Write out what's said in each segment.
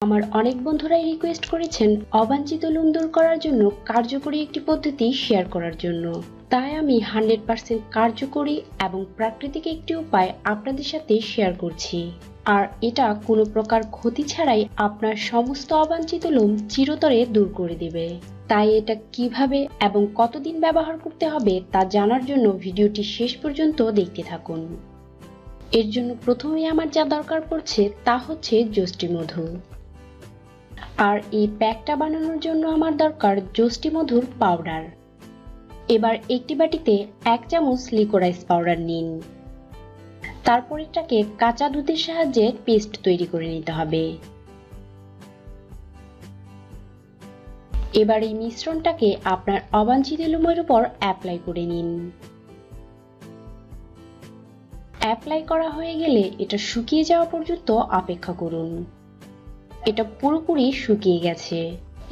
আমার অনেক বন্ধুরাই রিকোয়েস্ট করেছেন অবাঞ্ছিত লোম দূর করার জন্য কার্যকরী একটি পদ্ধতি শেয়ার করার জন্য। তাই আমি 100% কার্যকরী এবং প্রাকৃতিক একটি উপায় আপনাদের সাথে শেয়ার করছি। আর এটা কোনো প্রকার ক্ষতি ছাড়াই আপনার সমস্ত অবাঞ্ছিত লোম চিরতরে দূর করে দেবে। তাই এটা কিভাবে এবং কতদিন ব্যবহার করতে হবে তা জানার জন্য ভিডিওটি শেষ পর্যন্ত দেখতে থাকুন। এর জন্য প্রথমেই আমার যা দরকার পড়ছে তা হচ্ছে যষ্টি মধু। আর এই প্যাকটা বানানোর জন্য আমার দরকার যষ্টি মধুর পাউডার। এবার একটি বাটিতে 1 চামচ লিকোরাইজ পাউডার নিন। তারপর এটাকে কাঁচা দুধের সাহায্যে পেস্ট তৈরি করে নিতে হবে। এবার এই মিশ্রণটাকে আপনার অবাঞ্ছিত লোমের উপর অ্যাপ্লাই করে নিন। অ্যাপ্লাই করা হয়ে গেলে এটা শুকিয়ে যাওয়া পর্যন্ত অপেক্ষা করুন। এটা পুরোপুরি শুকিয়ে গেছে।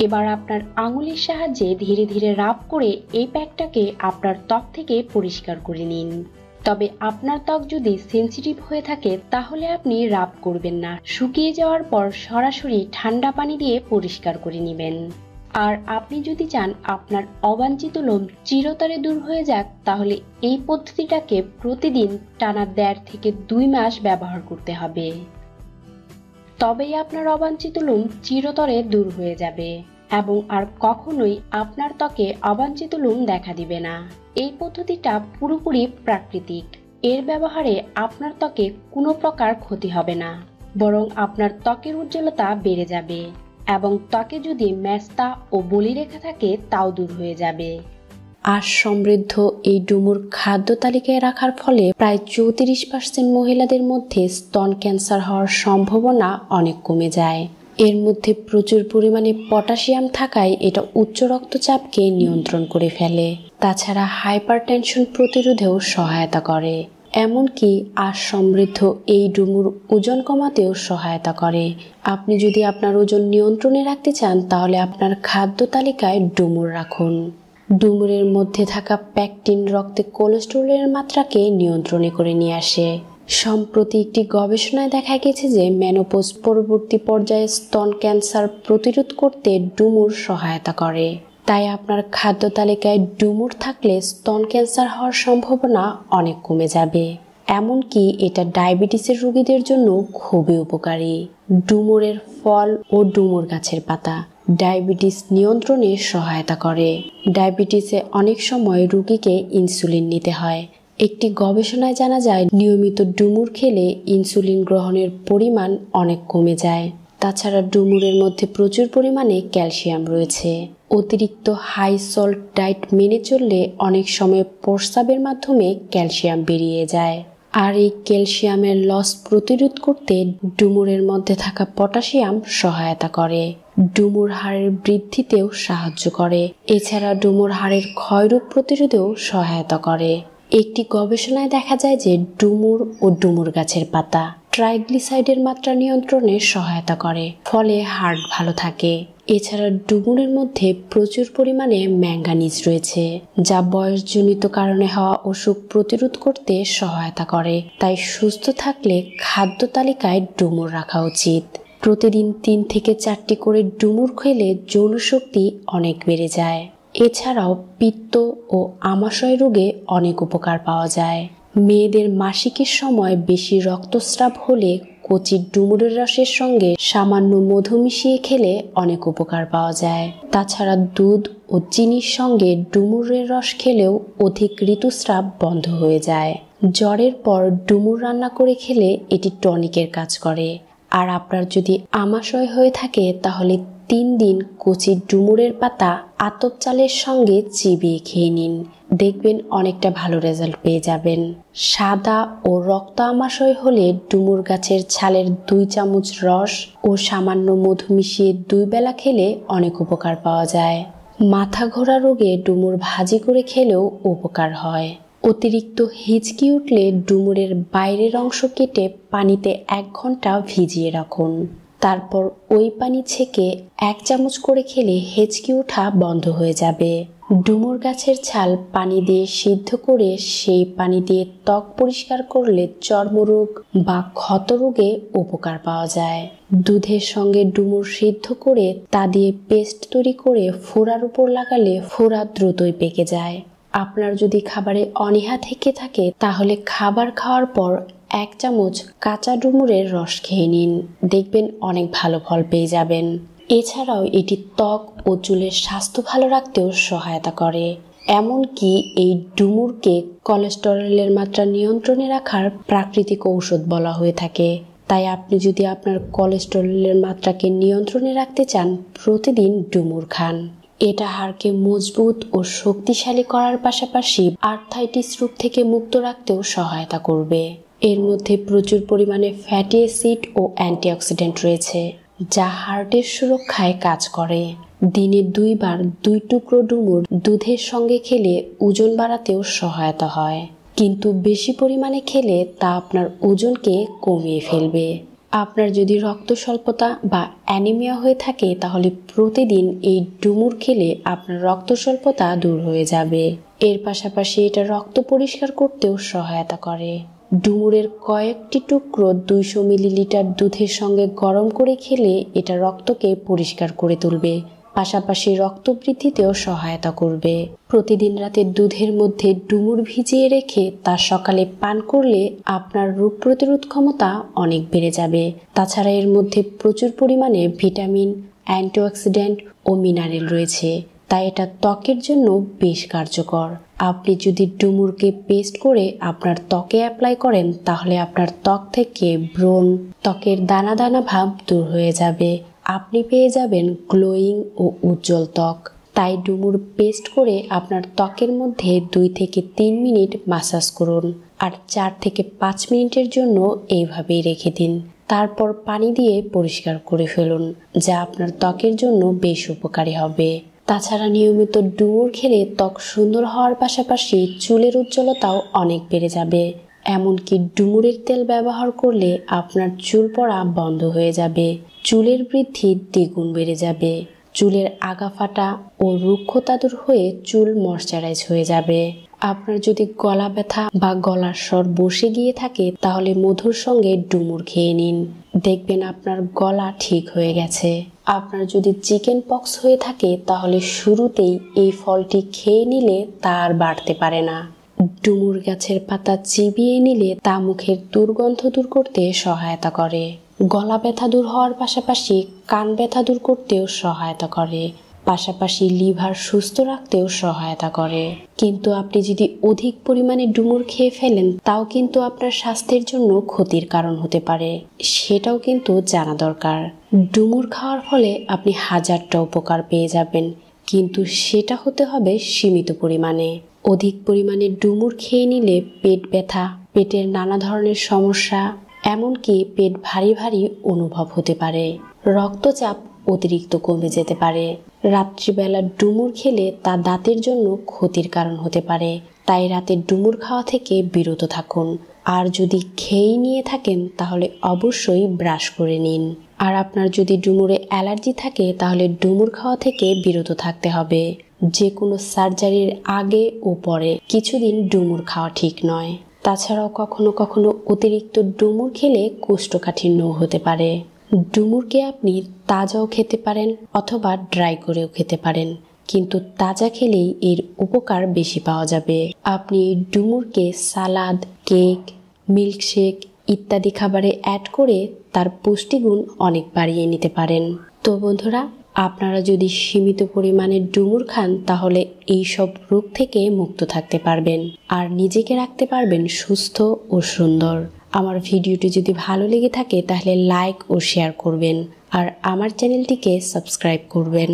এবার আপনার আঙুলের সাহায্যে ধীরে ধীরে রাব করে এই প্যাকটাকে আপনার ত্বক থেকে পরিষ্কার করে নিন। তবে আপনার ত্বক যদি সেনসিটিভ হয়ে থাকে তাহলে আপনি রাব করবেন না, শুকিয়ে যাওয়ার পর সরাসরি ঠান্ডা পানি দিয়ে পরিষ্কার করে নেবেন। আর আপনি যদি চান আপনার অবাঞ্ছিত লোম চিরতরে দূর হয়ে যাক তাহলে এই পদ্ধতিটাকে প্রতিদিন টানা 1.5 থেকে 2 মাস ব্যবহার করতে হবে। তবেই আপনার অবাঞ্ছিত লোম চিরতরে দূর হয়ে যাবে এবং আর কখনোই আপনার ত্বকে অবাঞ্ছিত লোম দেখা দিবে না। এই পদ্ধতিটা পুরোপুরি প্রাকৃতিক। এর ব্যবহারে আপনার ত্বকে কোনো প্রকার ক্ষতি হবে না, বরং আপনার ত্বকের উজ্জ্বলতা বেড়ে যাবে এবং ত্বকে যদি মেস্তা ও বলিরেখা থাকে তাও দূর হয়ে যাবে। আঁশ সমৃদ্ধ এই ডুমুর খাদ্য তালিকায় রাখার ফলে প্রায় 34% মহিলাদের মধ্যে স্তন ক্যান্সার হওয়ার সম্ভাবনা অনেক কমে যায়। এর মধ্যে প্রচুর পরিমাণে পটাশিয়াম থাকায় এটা উচ্চ রক্তচাপকে নিয়ন্ত্রণ করে ফেলে। তাছাড়া হাইপারটেনশন প্রতিরোধেও সহায়তা করে। এমনকি আঁশ সমৃদ্ধ এই ডুমুর ওজন কমাতেও সহায়তা করে। আপনি যদি আপনার ওজন নিয়ন্ত্রণে রাখতে চান তাহলে আপনার খাদ্য তালিকায় ডুমুর রাখুন। ডুমুরের মধ্যে থাকা প্যাকটিন রক্তে কোলেস্টেরলের মাত্রাকে নিয়ন্ত্রণে করে নিয়ে আসে। সম্প্রতি একটি গবেষণায় দেখা গেছে যে মেনোপজ পরবর্তী পর্যায়ে স্তন ক্যান্সার প্রতিরোধ করতে ডুমুর সহায়তা করে। তাই আপনার খাদ্য তালিকায় ডুমুর থাকলে স্তন ক্যান্সার হওয়ার সম্ভাবনা অনেক কমে যাবে। এমনকি এটা ডায়াবেটিসের রোগীদের জন্য খুবই উপকারী। ডুমুরের ফল ও ডুমুর গাছের পাতা ডায়াবেটিস নিয়ন্ত্রণে সহায়তা করে। ডায়াবেটিসে অনেক সময় রোগীকে ইনসুলিন নিতে হয়। একটি গবেষণায় জানা যায় নিয়মিত ডুমুর খেলে ইনসুলিন গ্রহণের পরিমাণ অনেক কমে যায়। তাছাড়া ডুমুরের মধ্যে প্রচুর পরিমাণে ক্যালসিয়াম রয়েছে। অতিরিক্ত হাই সল্ট ডায়েট মেনে চললে অনেক সময় প্রস্রাবের মাধ্যমে ক্যালসিয়াম বেরিয়ে যায়। আর এই ক্যালসিয়ামের লস প্রতিরোধ করতে ডুমুরের মধ্যে থাকা পটাশিয়াম সহায়তা করে। ডুমুর হাড়ের বৃদ্ধিতেও সাহায্য করে। এছাড়া ডুমুর হাড়ের ক্ষয়রোগ প্রতিরোধেও সহায়তা করে। একটি গবেষণায় দেখা যায় যে ডুমুর ও ডুমুর গাছের পাতা ট্রাইগ্লিসাইডের মাত্রা নিয়ন্ত্রণে সহায়তা করে, ফলে হার্ট ভালো থাকে। এছাড়া ডুমুরের মধ্যে প্রচুর পরিমাণে ম্যাঙ্গানিজ রয়েছে, যা বয়সজনিত কারণে হওয়া অসুখ প্রতিরোধ করতে সহায়তা করে। তাই সুস্থ থাকলে খাদ্য তালিকায় ডুমুর রাখা উচিত। প্রতিদিন 3 থেকে 4টি করে ডুমুর খেলে যৌন শক্তি অনেক বেড়ে যায়। এছাড়াও পিত্ত ও আমাশয় রোগে অনেক উপকার পাওয়া যায়। মেয়েদের মাসিকের সময় বেশি রক্তস্রাব হলে কচি ডুমুরের রসের সঙ্গে সামান্য মধু মিশিয়ে খেলে অনেক উপকার পাওয়া যায়। তাছাড়া দুধ ও চিনির সঙ্গে ডুমুরের রস খেলেও অধিক ঋতুস্রাব বন্ধ হয়ে যায়। জ্বরের পর ডুমুর রান্না করে খেলে এটি টনিকের কাজ করে। আর আপনার যদি আমাশয় হয়ে থাকে তাহলে 3 দিন কচি ডুমুরের পাতা আতপ চালের সঙ্গে চিবিয়ে খেয়ে নিন, দেখবেন অনেকটা ভালো রেজাল্ট পেয়ে যাবেন। সাদা ও রক্ত আমাশয় হলে ডুমুর গাছের ছালের 2 চামচ রস ও সামান্য মধু মিশিয়ে 2 বেলা খেলে অনেক উপকার পাওয়া যায়। মাথা ঘোরা রোগে ডুমুর ভাজি করে খেলেও উপকার হয়। অতিরিক্ত হিচকি উঠলে ডুমুরের বাইরের অংশ কেটে পানিতে 1 ঘন্টা ভিজিয়ে রাখুন। তারপর ওই পানি ছেঁকে 1 চামচ করে খেলে হেঁচকি ওঠা বন্ধ হয়ে যাবে। ডুমুর গাছের ছাল পানি দিয়ে সিদ্ধ করে সেই পানি দিয়ে ত্বক পরিষ্কার করলে চর্মরোগ বা ক্ষত রোগে উপকার পাওয়া যায়। দুধের সঙ্গে ডুমুর সিদ্ধ করে তা দিয়ে পেস্ট তৈরি করে ফোড়ার উপর লাগালে ফোড়া দ্রুতই পেকে যায়। আপনার যদি খাবারে অনীহা থেকে থাকে তাহলে খাবার খাওয়ার পর 1 চামচ কাঁচা ডুমুরের রস খেয়ে নিন, দেখবেন অনেক ভালো ফল পেয়ে যাবেন। এছাড়াও এটি ত্বক ও চুলের স্বাস্থ্য ভালো রাখতেও সহায়তা করে। এমনকি এই ডুমুরকে কোলেস্টেরলের মাত্রা নিয়ন্ত্রণে রাখার প্রাকৃতিক ঔষধ বলা হয়ে থাকে। তাই আপনি যদি আপনার কোলেস্টেরলের মাত্রাকে নিয়ন্ত্রণে রাখতে চান, প্রতিদিন ডুমুর খান। এটা হাড়কে মজবুত ও শক্তিশালী করার পাশাপাশি আর্থ্রাইটিস রোগ থেকে মুক্ত রাখতেও সহায়তা করবে। এর মধ্যে প্রচুর পরিমাণে ফ্যাটি অ্যাসিড ও অ্যান্টিঅক্সিডেন্ট রয়েছে, যা হার্টের সুরক্ষায় কাজ করে। দিনে 2 বার 2 টুকরো ডুমুর দুধের সঙ্গে খেলে ওজন বাড়াতেও সহায়তা হয়, কিন্তু বেশি পরিমাণে খেলে তা আপনার ওজনকে কমিয়ে ফেলবে। আপনার যদি রক্ত স্বল্পতা বা অ্যানিমিয়া হয়ে থাকে তাহলে প্রতিদিন এই ডুমুর খেলে আপনার রক্ত স্বল্পতা দূর হয়ে যাবে। এর পাশাপাশি এটা রক্ত পরিষ্কার করতেও সহায়তা করে। ডুমুরের কয়েকটি টুকরো 200 মিলিলিটার দুধের সঙ্গে গরম করে খেলে এটা রক্তকে পরিষ্কার করে তুলবে, পাশাপাশি রক্ত বৃদ্ধিতেও সহায়তা করবে। প্রতিদিন রাতে দুধের মধ্যে ডুমুর ভিজিয়ে রেখে তা সকালে পান করলে আপনার রোগ প্রতিরোধ ক্ষমতা অনেক বেড়ে যাবে। তাছাড়া এর মধ্যে প্রচুর পরিমাণে ভিটামিন, অ্যান্টিঅক্সিডেন্ট ও মিনারেল রয়েছে, তাই এটা ত্বকের জন্য বেশ কার্যকর। আপনি যদি ডুমুরকে পেস্ট করে আপনার ত্বকে অ্যাপ্লাই করেন তাহলে আপনার ত্বক থেকে ব্রণ, ত্বকের দানা দানা ভাব দূর হয়ে যাবে। আপনি পেয়ে যাবেন গ্লোয়িং ও উজ্জ্বল ত্বক। তাই ডুমুর পেস্ট করে আপনার ত্বকের মধ্যে 2 থেকে 3 মিনিট মাসাজ করুন আর 4 থেকে 5 মিনিটের জন্য এইভাবেই রেখে দিন। তারপর পানি দিয়ে পরিষ্কার করে ফেলুন, যা আপনার ত্বকের জন্য বেশ উপকারী হবে। তাছাড়া নিয়মিত ডুমুর খেলে ত্বক সুন্দর হওয়ার পাশাপাশি চুলের উজ্জ্বলতাও অনেক বেড়ে যাবে। এমনকি ডুমুরের তেল ব্যবহার করলে আপনার চুল পড়া বন্ধ হয়ে যাবে, চুলের বৃদ্ধি দ্বিগুণ বেড়ে যাবে, চুলের আগা ফাটা ও রুক্ষতা দূর হয়ে চুল ময়শ্চারাইজ হয়ে যাবে। আপনার যদি গলা ব্যথা বা গলার স্বর বসে গিয়ে থাকে তাহলে মধুর সঙ্গে ডুমুর খেয়ে নিন, দেখবেন আপনার গলা ঠিক হয়ে গেছে। আপনার যদি চিকেন পক্স হয়ে থাকে তাহলে শুরুতেই এই ফলটি খেয়ে নিলে তা আর বাড়তে পারে না। ডুমুর গাছের পাতা চিবিয়ে নিলে তা মুখের দুর্গন্ধ দূর করতে সহায়তা করে। গলা ব্যথা দূর হওয়ার পাশাপাশি কান ব্যথা দূর করতেও সহায়তা করে, পাশাপাশি লিভার সুস্থ রাখতেও সহায়তা করে। কিন্তু আপনি যদি অধিক পরিমাণে ডুমুর খেয়ে ফেলেন তাও কিন্তু আপনার স্বাস্থ্যের জন্য ক্ষতির কারণ হতে পারে, সেটাও কিন্তু জানা দরকার। ডুমুর খাওয়ার ফলে আপনি হাজারটা উপকার পেয়ে যাবেন, কিন্তু সেটা হতে হবে সীমিত পরিমাণে। অধিক পরিমাণে ডুমুর খেয়ে নিলে পেট ব্যথা, পেটের নানা ধরনের সমস্যা, এমনকি পেট ভারী ভারী অনুভব হতে পারে, রক্তচাপ অতিরিক্ত কমে যেতে পারে। রাত্রিবেলা ডুমুর খেলে তা দাঁতের জন্য ক্ষতির কারণ হতে পারে, তাই রাতে ডুমুর খাওয়া থেকে বিরত থাকুন। আর যদি খেয়েই নিয়ে থাকেন তাহলে অবশ্যই ব্রাশ করে নিন। আর আপনার যদি ডুমুরে অ্যালার্জি থাকে তাহলে ডুমুর খাওয়া থেকে বিরত থাকতে হবে। যে কোনো সার্জারির আগে ও পরে কিছুদিন ডুমুর খাওয়া ঠিক নয়। তাছাড়াও কখনো কখনো অতিরিক্ত ডুমুর খেলে কোষ্ঠকাঠিন্যও হতে পারে। ডুমুরকে আপনি তাজাও খেতে পারেন অথবা ড্রাই করেও খেতে পারেন, কিন্তু তাজা খেলেই এর উপকার বেশি পাওয়া যাবে। আপনি এই ডুমুরকে সালাদ, কেক, মিল্কশেক ইত্যাদি খাবারে অ্যাড করে তার পুষ্টিগুণ অনেক বাড়িয়ে নিতে পারেন। তো বন্ধুরা, আপনারা যদি সীমিত পরিমাণে ডুমুর খান তাহলে এই সব রোগ থেকে মুক্ত থাকতে পারবেন আর নিজেকে রাখতে পারবেন সুস্থ ও সুন্দর। আমার ভিডিওটি যদি ভালো লেগে থাকে তাহলে লাইক ও শেয়ার করবেন আর আমার চ্যানেলটিকে সাবস্ক্রাইব করবেন।